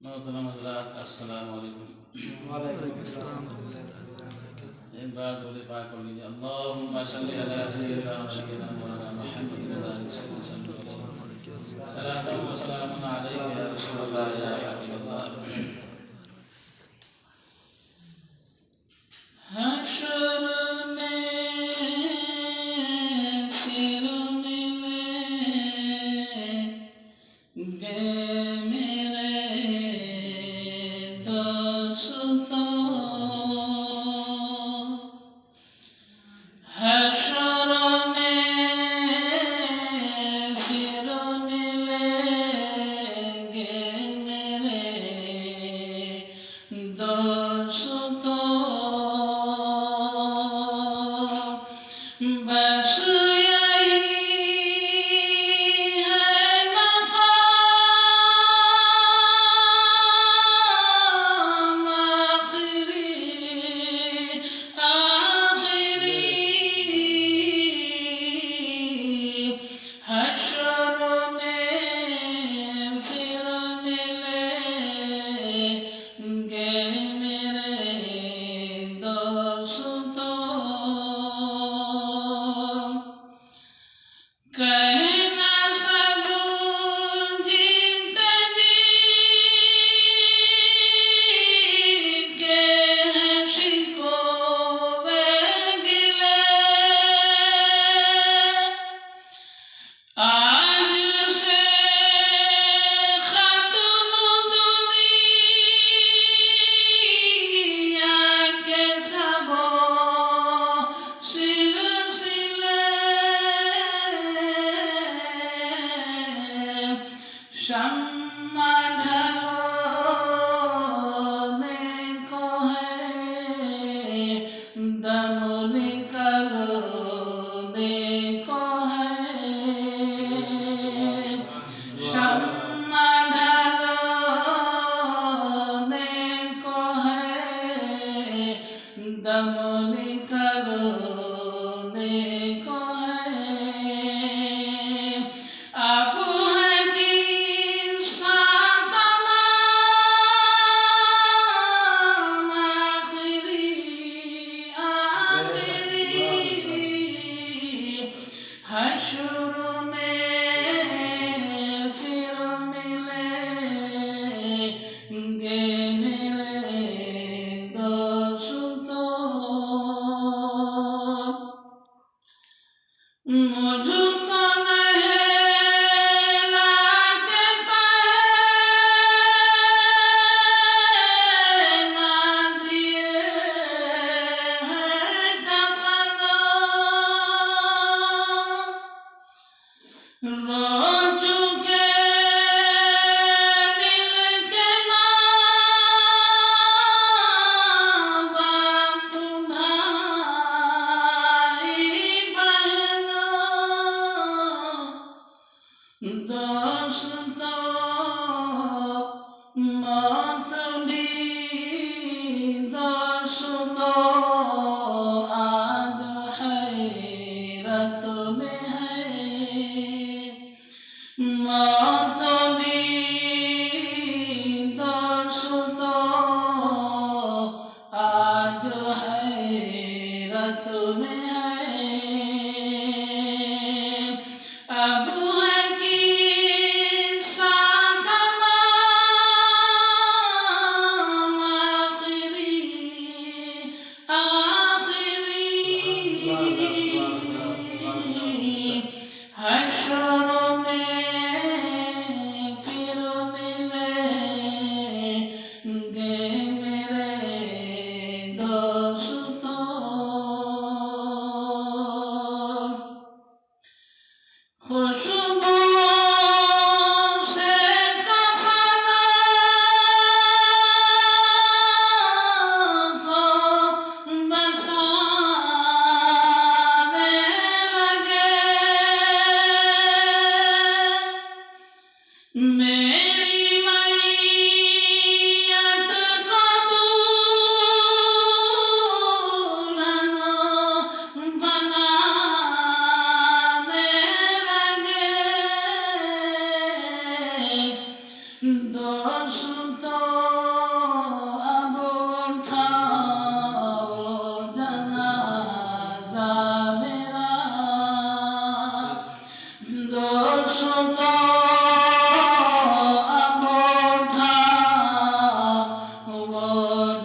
मोहतरम हज़रात अस्सलाम वालेकुम। वालेकुम अस्सलाम रहमतुल्लाहि व बरकातहू। एक बार दुरूद पाक पढ़ लीजिए। अल्लाहुम्मा सल्लि अला सय्यिदिना व नबिय्यिना मौलाना मुहम्मद व बारिक वसल्लम। सलातन व सलामुन अलैका या रसूलल्लाह या हबीबल्लाह। हश्र में फिर मिलेंगे मेरे दोस्तों। हश्र में फिर मिलेंगे दोस्त अब उठाओ जनाजा मेरा दोस्त अब उठाओ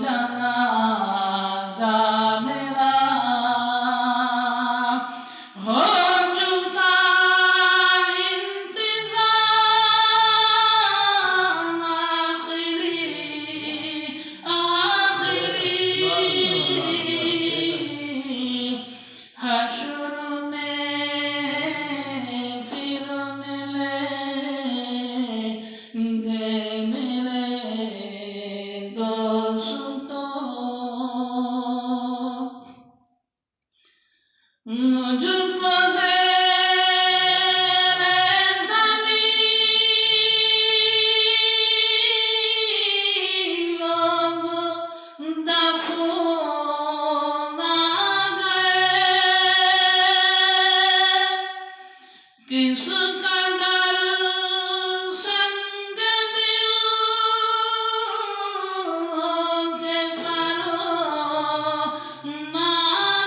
जनाजा मेरा हो चुका इंतज़ाम आखिरी हश्र में फिर मिलेंगे मेरे दोस्तों मुझको ज़ेरे ज़मीं लोग दफना गए किस कदर संग दिल होके फरमा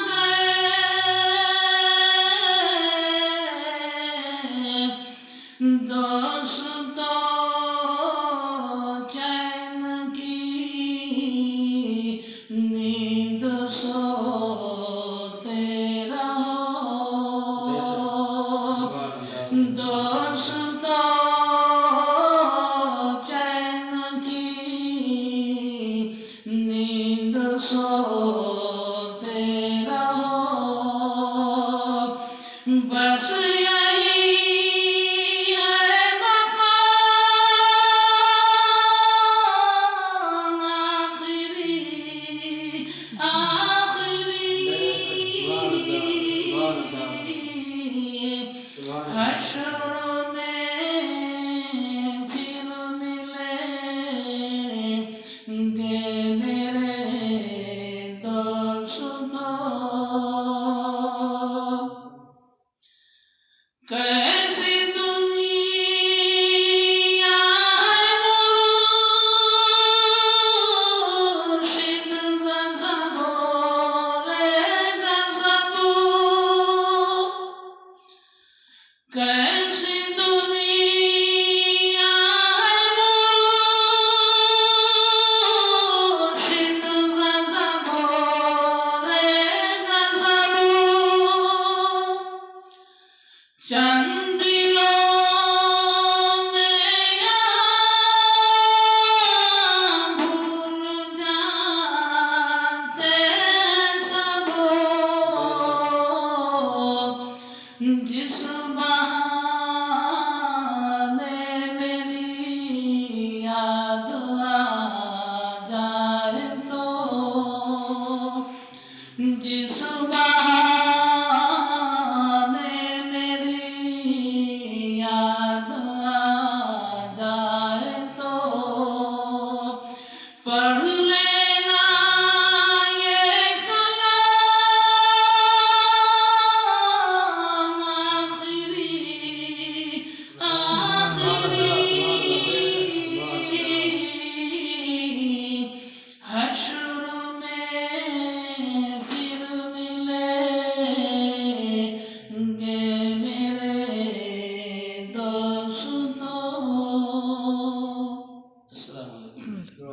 गए दोस्तों चैन की नींद सोते रहो दोस्तों चैन की नींद सोते रहो बस यही है मकाम आखिरी हश्र में फिर मिलेंगे मेरे दोस्तों कैसी दुनिया है मुर्शिद गज़बो रे गज़बो कैसी दुनिया है मुर्शिद गज़बो रे गज़बो चंद दिलों में यहाँ भूल जाते सब जिस बहाने मेरी याद आ जाए तो जिस बहाने मेरी याद आ जाए तो पढ़ लेना ये कलाम आखिरी हश्र में फिर मिलेंगे मेरे दोस्तों। अस्सलाम वालेकुम।